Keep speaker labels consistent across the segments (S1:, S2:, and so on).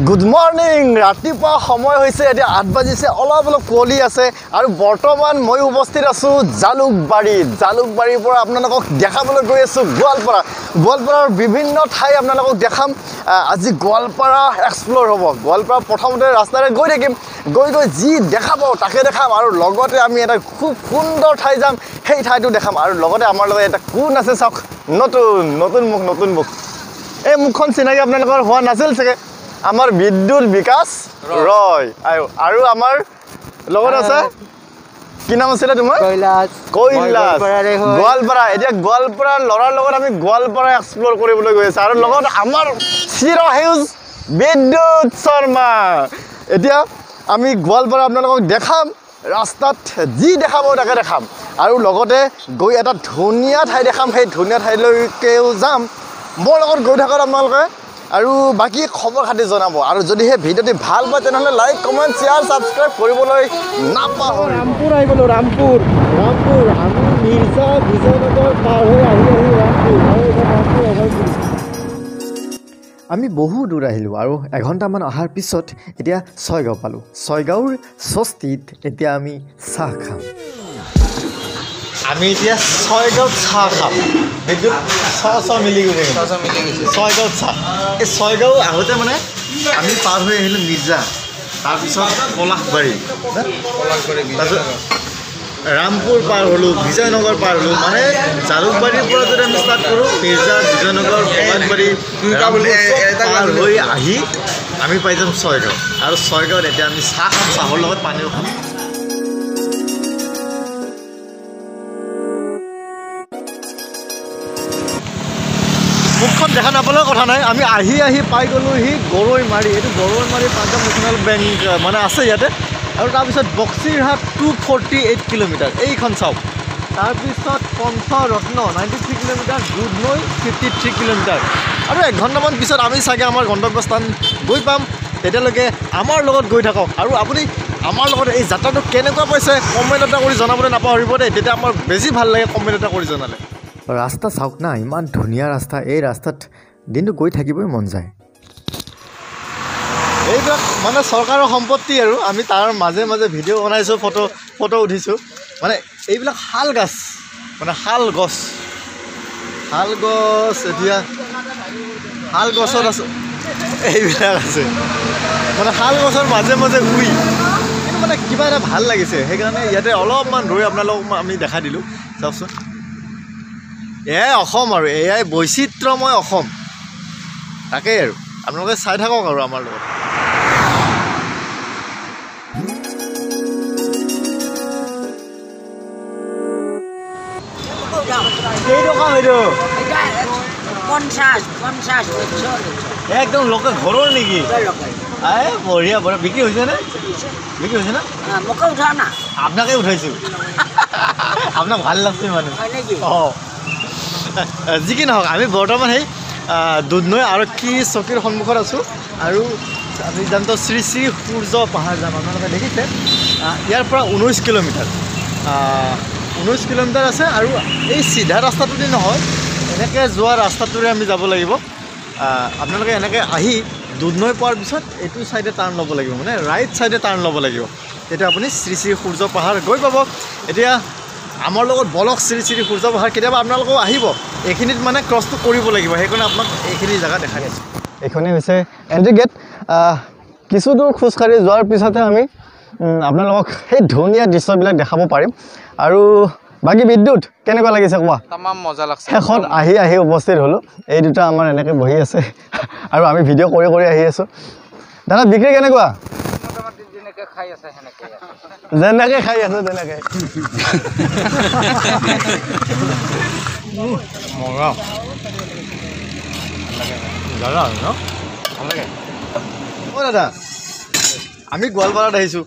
S1: good morning ৰাতিপুৱা সময় হৈছে এতিয়া 8 বাজিছে অলপ কুঁৱলী আছে আৰু বৰ্তমান মই উপস্থিত আছোঁ জালুকবাৰীৰ পৰা আপোনালোকক দেখাবলৈ গৈ আছোঁ গোৱালপাৰাৰ বিভিন্ন ঠাই আপোনালোকক দেখাম আজি গোৱালপাৰা এক্সপ্ল'ৰ হ'ব গোৱালপাৰা প্ৰথমতে ৰাস্তাৰে গৈ থাকিম গৈ যি দেখা পাওঁ তাকে দেখাম আৰু লগতে আমি এটা খুব সুন্দৰ ঠাই যাম সেই ঠাইটো দেখাম আৰু লগতে আমাৰ লগত এটা কোন আছে চাওক নতুন মুখ এই মুখখন চিনাকি আপোনালোকৰ হোৱা নাছিল চাগে আমাৰ বিদ্যুৎ বিকাশ ৰয় আৰু আমাৰ লগত আছে কি নাম আছিল তোমাৰ কৈলাশ গোৱালপাৰা এতিয়া গোৱালপাৰাৰ ল'ৰাৰ লগত আমি গোৱালপাৰা এক্সপ্ল'ৰ কৰিবলৈ গৈ আছোঁ আৰু লগত আমাৰ চিৰসেউজ বিদ্যুৎ শৰ্মা এতিয়া আমি গোৱালপাৰা আপোনালোকক দেখাম ৰাস্তাত যি দেখাব তাকে দেখাম আৰু লগতে গৈ এটা ধুনীয়া ঠাই দেখাম সেই ধুনীয়া ঠাইলৈকেও যাম মোৰ লগত গৈ থাকক আপোনালোকে আৰু বাকি খবৰ খাতি জনাব আৰু যদি হে ভিডিওটি ভাল পায় তেনেহলে লাইক কমেন্ট শেয়াৰ সাবস্ক্ৰাইব কৰিবলৈ নাপাহৰিব ৰামপুৰ আহি গলো ৰামপুৰ আমি মিৰ্জা বিজয়নগৰ পাৰ হৈ আহি ৰামপুৰ আমি বহু দূৰ আহিলোঁ আৰু এঘণ্টামান অহাৰ পিছত এতিয়া ছয়গাঁও পালোঁ ছয়গাঁৱৰ ষষ্ঠীত এতিয়া আমি চাহ খাম আমি এতিয়া ছয়গাঁৱত চাহ খাম বিদ্যুৎ চাহ মিলি গৈছে ছয়গাঁৱত চাহ এই ছয়গাঁও আহোঁতে মানে আমি পাৰ হৈ আহিলোঁ মিৰ্জা তাৰপিছত পলাশবাৰী তাৰপিছত ৰামপুৰ পাৰ হ'লোঁ বিজয়নগৰ পাৰ হ'লোঁ মানে জালুকবাৰীৰ পৰা যদি আমি ষ্টাৰ্ট কৰোঁ মিৰ্জা বিজয়নগৰ পলাশবাৰী পাৰ হৈ আহি আমি পাই যাম ছয়গাঁও আৰু ছয়গাঁৱত এতিয়া আমি চাহ খাম চাহৰ লগত পানীও খাম মুখখন দেখা নাপালেও কথা নাই আমি আহি পাই গ'লোহি গৰৈমাৰী এইটো গৰৈমাৰী পাঞ্জাৱ নেশ্যনেল বেংক মানে আছে ইয়াতে আৰু তাৰপিছত বক্সিৰহাট 248 কিলোমিটাৰ এইখন চাওক তাৰপিছত পঞ্চৰত্ন 93 কিলোমিটাৰ দুধনৈ 53 কিলোমিটাৰ আৰু এঘণ্টামান পিছত আমি চাগে আমাৰ গন্তব্যস্থান গৈ পাম তেতিয়ালৈকে আমাৰ লগত গৈ থাকক আৰু আপুনি আমাৰ লগত এই যাত্ৰাটো কেনেকুৱা পাইছে কমেণ্ট এটা কৰি জনাবলৈ নাপাহৰিব দেই তেতিয়া আমাৰ বেছি ভাল লাগে কমেণ্ট এটা কৰি জনালে ৰাস্তা চাওক না ইমান ধুনীয়া ৰাস্তা এই ৰাস্তাত দিনটো গৈ থাকিবই মন যায় এইবিলাক মানে চৰকাৰৰ সম্পত্তি আৰু আমি তাৰ মাজে ভিডিঅ' বনাইছোঁ ফটো উঠিছোঁ মানে এইবিলাক শাল গছ এতিয়া শাল গছত আছে এইবিলাক আছে মানে শাল গছৰ মাজে শুই কিন্তু মানে কিবা এটা ভাল লাগিছে সেইকাৰণে ইয়াতে অলপমান ৰৈ আপোনালোকক আমি দেখাই দিলোঁ চাওকচোন এয়াই অসম আৰু এয়াই বৈচিত্ৰ্যময় অসম তাকেই আৰু আপোনালোকে চাই থাকক আৰু আমাৰ লগত একদম লোকে ঘৰৰ নেকি বঢ়িয়া বিক্ৰী হৈছে না আপোনাকে উঠাইছোঁ আপোনাক ভাল লাগছে মানে অঁ যি কি নহওক আমি বৰ্তমান সেই দুধনৈ আৰক্ষী চকীৰ সন্মুখত আছোঁ আৰু আমি যামতো শ্ৰী সূৰ্য পাহাৰ যাম আপোনালোকে দেখিছে ইয়াৰ পৰা 19 কিলোমিটাৰ আছে আৰু এই চিধা ৰাস্তাটোদি নহয় এনেকৈ যোৱা ৰাস্তাটোৰে আমি যাব লাগিব আপোনালোকে এনেকৈ আহি দুধনৈ পোৱাৰ পিছত এইটো ছাইডে টাৰ্ণ ল'ব লাগিব মানে ৰাইট ছাইডে টাৰ্ণ ল'ব লাগিব তেতিয়া আপুনি শ্ৰী সূৰ্য পাহাৰ গৈ পাব এতিয়া আমাৰ লগত বলক শ্ৰী সূৰ্য পাহাৰ কেতিয়াবা আপোনালোকেও আহিব এইখিনিত মানে ক্ৰছটো কৰিব লাগিব সেইকাৰণে আপোনাক এইখিনি জেগা দেখাই আছোঁ এইখনেই হৈছে এণ্ট্ৰি গেট কিছু দূৰ খোজকাঢ়ি যোৱাৰ পিছতহে আমি আপোনালোকক সেই ধুনীয়া দৃশ্যবিলাক দেখাব পাৰিম আৰু বাকী বিদ্যুৎ কেনেকুৱা লাগিছে কোৱা তামাম মজা লাগছে শেষত আহি উপস্থিত হ'লোঁ এই দুটা আমাৰ এনেকৈ বহি আছে আৰু আমি ভিডিঅ' কৰি আহি আছোঁ দাদা বিক্ৰী কেনেকুৱা যেনেকৈ খাই আছে তেনেকৈ দাদা আমি গোৱালপাৰাত আহিছোঁ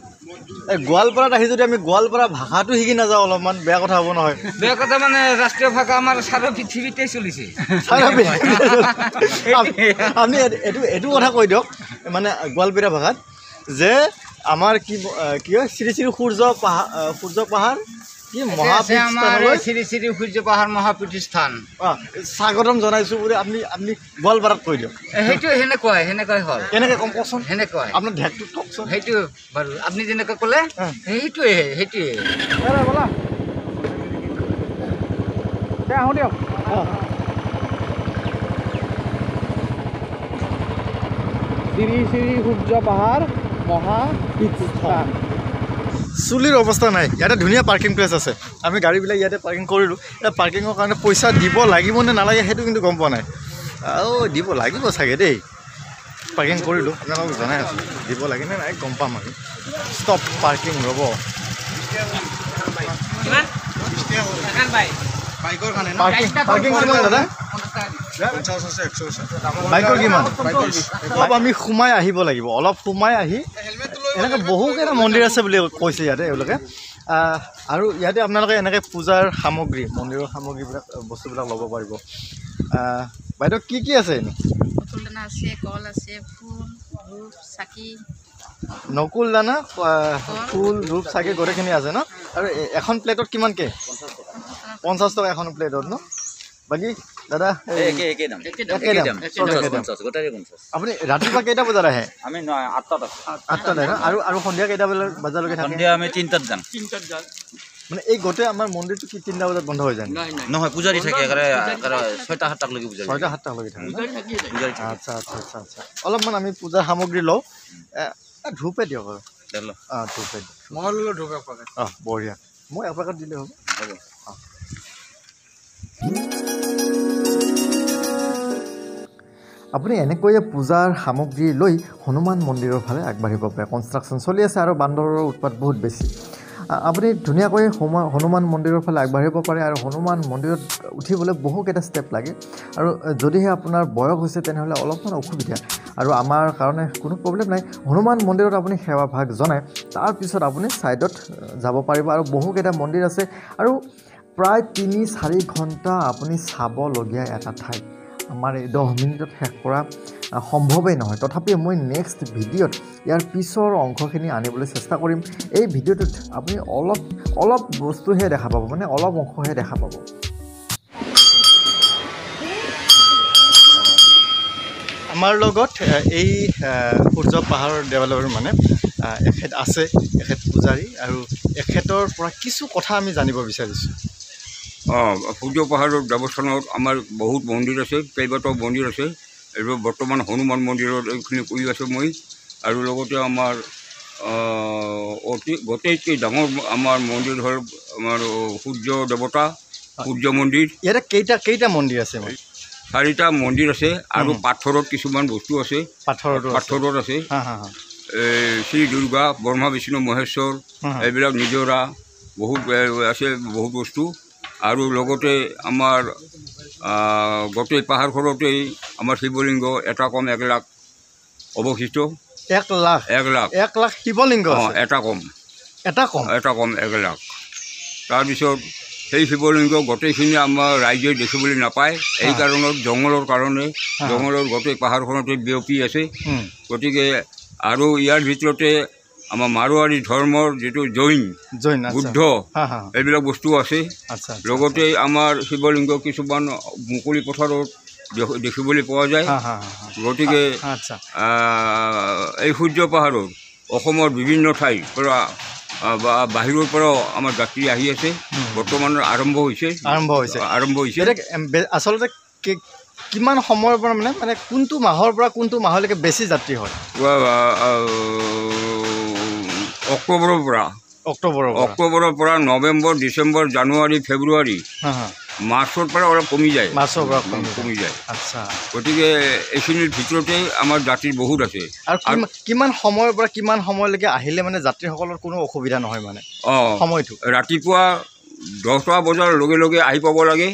S1: গোৱালপাৰাত আহি যদি আমি গোৱালপাৰা ভাষাটো শিকি নাযাওঁ অলপমান বেয়া কথা হ'ব নহয় বেয়া কথা মানে ৰাষ্ট্ৰীয় ভাষা আমাৰ সাৰা পৃথিৱীতে চলিছে আপুনি এইটো কথা কৈ দিয়ক মানে গোৱালপাৰা ভাষাত যে আমাৰ কি হয় শ্ৰী সূৰ্য পাহাৰ কি মহাপীঠ
S2: শ্ৰী শ্ৰী সূৰ্য পাহাৰ মহাপ্ৰতিষ্ঠান
S1: স্বাগতম জনাইছোঁ বুলি আপুনি গোৱালপাৰাত কৈ দিয়ক
S2: সেইটো সেনেকুৱাই হ'ল
S1: কেনেকৈ কম কওকচোন
S2: সেনেকুৱাই
S1: আপোনাৰ ঢেকটো কওকচোন
S2: সেইটো বাৰু আপুনি যেনেকৈ ক'লে সেইটোৱে
S1: ব'লা আহোঁ দিয়ক
S3: শ্ৰী শ্ৰী সূৰ্য পাহাৰ মহাপীঠস্থান
S1: চুলিৰ অৱস্থা নাই ইয়াতে ধুনীয়া পাৰ্কিং প্লেচ আছে আমি গাড়ীবিলাক ইয়াতে পাৰ্কিং কৰিলোঁ এতিয়া পাৰ্কিঙৰ কাৰণে পইচা দিব লাগিব নে নালাগে সেইটো কিন্তু গম পোৱা নাই দিব লাগিব চাগে দেই পাৰ্কিং কৰিলোঁ আপোনালোকক জনাই আছোঁ দিব লাগে নে নাই গম পাম আমি ষ্টপ পাৰ্কিং ৰ'ব পাৰ্কিং কিমান দাদা বাইকৰ কিমান অলপ আমি সোমাই আহিব লাগিব অলপ সোমাই আহি এনেকৈ বহুকেইটা মন্দিৰ আছে বুলি কৈছে ইয়াতে এওঁলোকে আৰু ইয়াতে আপোনালোকে এনেকৈ পূজাৰ সামগ্ৰী মন্দিৰৰ সামগ্ৰীবিলাক বস্তুবিলাক ল'ব পাৰিব বাইদেউ কি আছে এনে নকুল দানা ফুল ধূপ চাকি গোটেইখিনি আছে ন আৰু এখন প্লেটত কিমানকৈ 50 টকা এখন প্লেটত ন বাকী দাদা আপুনি ৰাতিপুৱা কেইটা বজাত আহে
S2: আমি 8টাত
S1: আহে ন আৰু সন্ধিয়া কেইটা বজালৈকে থাকে
S2: সন্ধিয়া আমি 3টাত যাম
S1: মানে এই গোটেই আমাৰ মন্দিৰটো কি 3টা বজাত বন্ধ হৈ যায়
S2: নহয় পূজাৰী থাকে 6টা 7টালৈকে পূজা
S1: 6টা 7টালৈকে থাকে আচ্ছা আচ্ছা আচ্ছা আচ্ছা অলপমান আমি পূজাৰ সামগ্ৰী লওঁ ধূপে দিয়ক আৰু ধূপে
S3: মই ল'লোঁ ধূপ এক পেকেট
S1: বঢ়িয়া মই এক পেকেট দিলে হ'ব আপুনি এনেকৈয়ে পূজাৰ সামগ্ৰী লৈ হনুমান মন্দিৰৰ ফালে আগবাঢ়িব পাৰে কনষ্ট্ৰাকশ্যন চলি আছে আৰু বান্দৰৰ উৎপাত বহুত বেছি আপুনি ধুনীয়াকৈ হনুমান মন্দিৰৰ ফালে আগবাঢ়িব পাৰে আৰু হনুমান মন্দিৰত উঠিবলৈ বহুকেইটা ষ্টেপ লাগে আৰু যদিহে আপোনাৰ বয়স হৈছে তেনেহ'লে অলপমান অসুবিধা আৰু আমাৰ কাৰণে কোনো প্ৰব্লেম নাই হনুমান মন্দিৰত আপুনি সেৱা ভাগ জনাই তাৰপিছত আপুনি ছাইডত যাব পাৰিব আৰু বহুকেইটা মন্দিৰ আছে আৰু প্ৰায় 3-4 ঘণ্টা আপুনি চাবলগীয়া এটা ঠাই আমাৰ এই 10 মিনিটত শেষ কৰা সম্ভৱেই নহয় তথাপিও মই নেক্সট ভিডিঅ'ত ইয়াৰ পিছৰ অংশখিনি আনিবলৈ চেষ্টা কৰিম এই ভিডিঅ'টোত আপুনি অলপ বস্তুহে দেখা পাব মানে অলপ অংশহে দেখা পাব আমাৰ লগত এই সূৰ্য পাহাৰৰ দেৱালয়ৰ মানে এখেত আছে এখেত পূজাৰী আৰু এখেতৰ পৰা কিছু কথা আমি জানিব বিচাৰিছোঁ
S4: সূৰ্য পাহাৰৰ দেৱস্থানত আমাৰ বহুত মন্দিৰ আছে কেইবাটাও মন্দিৰ আছে এইবোৰ বৰ্তমান হনুমান মন্দিৰত এইখিনি কৰি আছোঁ মই আৰু লগতে আমাৰ গোটেইতকৈ ডাঙৰ আমাৰ মন্দিৰ হ'ল আমাৰ সূৰ্য দেৱতা সূৰ্য মন্দিৰ
S1: ইয়াতে কেইটা মন্দিৰ আছে
S4: 4টা মন্দিৰ আছে আৰু পাথৰত কিছুমান বস্তু আছে পাথৰত আছে শ্ৰী দুৰ্গা ব্ৰহ্মা বিষ্ণু মহেশ্বৰ এইবিলাক নিজৰা বহুত আছে বহুত বস্তু আৰু লগতে আমাৰ গোটেই পাহাৰখনতেই আমাৰ শিৱলিংগ এটা কম 1 লাখ অৱশিষ্ট 1 লাখ
S1: শিৱলিংগ
S4: এটা কম 1 লাখ তাৰপিছত সেই শিৱলিংগ গোটেইখিনি আমাৰ ৰাইজে দেখিবলৈ নাপায় এই কাৰণত জংঘলৰ কাৰণে জংঘলৰ গোটেই পাহাৰখনতে বিয়পি আছে গতিকে আৰু ইয়াৰ ভিতৰতে আমাৰ মাৰোৱাৰী ধৰ্মৰ যিটো জৈন বুদ্ধ এইবিলাক বস্তু আছে লগতে আমাৰ শিৱলিংগ কিছুমান মুকলি পথাৰত দেখিবলৈ পোৱা যায় গতিকে এই সূৰ্য পাহাৰত অসমৰ বিভিন্ন ঠাইৰ পৰা বা বাহিৰৰ পৰাও আমাৰ যাত্ৰী আহি আছে বৰ্তমান আৰম্ভ হৈছে
S1: আচলতে কিমান সময়ৰ পৰা মানে কোনটো মাহৰ পৰা কোনটো মাহলৈকে বেছি যাত্ৰী হয়
S4: অক্টোবৰৰ পৰা নৱেম্বৰ ডিচেম্বৰ জানুৱাৰী ফেব্ৰুৱাৰী মাৰ্চৰ পৰা অলপ কমি যায় গতিকে এইখিনিৰ ভিতৰতে আমাৰ যাত্ৰীৰ বহুত আছে
S1: আৰু কিমান সময়ৰ পৰা কিমান সময়লৈকে আহিলে মানে যাত্ৰীসকলৰ কোনো অসুবিধা নহয় মানে সময়টো
S4: ৰাতিপুৱা 10টা বজাৰ লগে লগে আহি পাব লাগে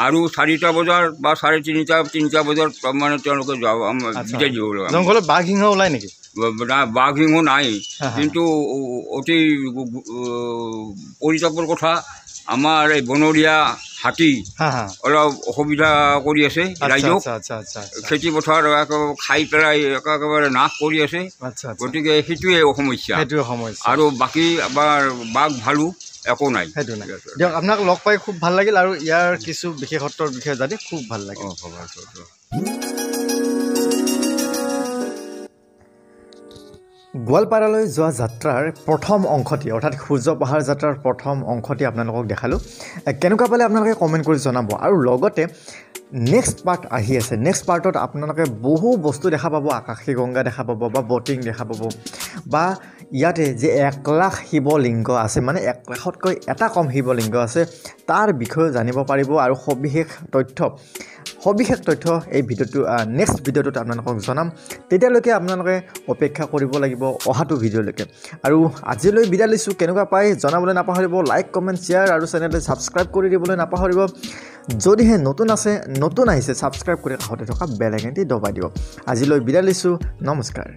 S4: আৰু 4টা বজাৰ বা 3:30 বজাৰ মানে তেওঁলোকে বিদায় দিব লাগে
S1: জংঘলত বাঘ সিংহ ওলাই নেকি
S4: বাঘ সিংহ নাই কিন্তু অতি পৰিতাপৰ কথা আমাৰ এই বনৰীয়া হাতী
S1: হা হা
S4: অলপ অসুবিধা কৰি আছে ৰাইজক
S1: আচ্ছা
S4: খেতি পথাৰ খাই পেলাই একেবাৰে নাশ কৰি আছে
S1: আচ্ছা
S4: গতিকে সেইটোৱে সমস্যা
S1: সেইটোৱে সমস্যা
S4: আৰু বাকী আমাৰ বাঘ ভালু একো নাই
S1: সেইটো নাই দিয়ক আপোনাক লগ পাই খুব ভাল লাগিল আৰু ইয়াৰ কিছু বিশেষত্বৰ বিষয়ে জানি খুব ভাল লাগিল গোৱালপাৰালৈ যোৱা যাত্ৰাৰ প্ৰথম অংশটি অৰ্থাৎ সূৰ্য পাহাৰ যাত্ৰাৰ প্ৰথম অংশটি আপোনালোকক দেখালোঁ কেনেকুৱা পালে আপোনালোকে কমেণ্ট কৰি জনাব আৰু লগতে নেক্সট পাৰ্ট আহি আছে নেক্সট পাৰ্টত আপোনালোকে বহু বস্তু দেখা পাব আকাশী গংগা দেখা পাব বা বটিং দেখা পাব বা ইয়াতে যে 1 লাখ শিৱলিংগ আছে মানে 1 লাখতকৈ এটা কম শিৱলিংগ আছে তাৰ বিষয়ে জানিব পাৰিব আৰু সবিশেষ তথ্য এই ভিডিঅ'টো নেক্সট ভিডিঅ'টোত আপোনালোকক জনাম তেতিয়ালৈকে আপোনালোকে অপেক্ষা কৰিব লাগিব অহাটো ভিডিঅ'লৈকে আৰু আজিলৈ বিদায় লৈছোঁ কেনেকুৱা পাই জনাবলৈ নাপাহৰিব লাইক কমেণ্ট শ্বেয়াৰ আৰু চেনেলটো ছাবস্ক্ৰাইব কৰি দিবলৈ নাপাহৰিব যদিহে নতুন আহিছে ছাবস্ক্ৰাইব কৰি কাষতে থকা বেল আইকনটি দবাই দিব আজিলৈ বিদায় লৈছোঁ নমস্কাৰ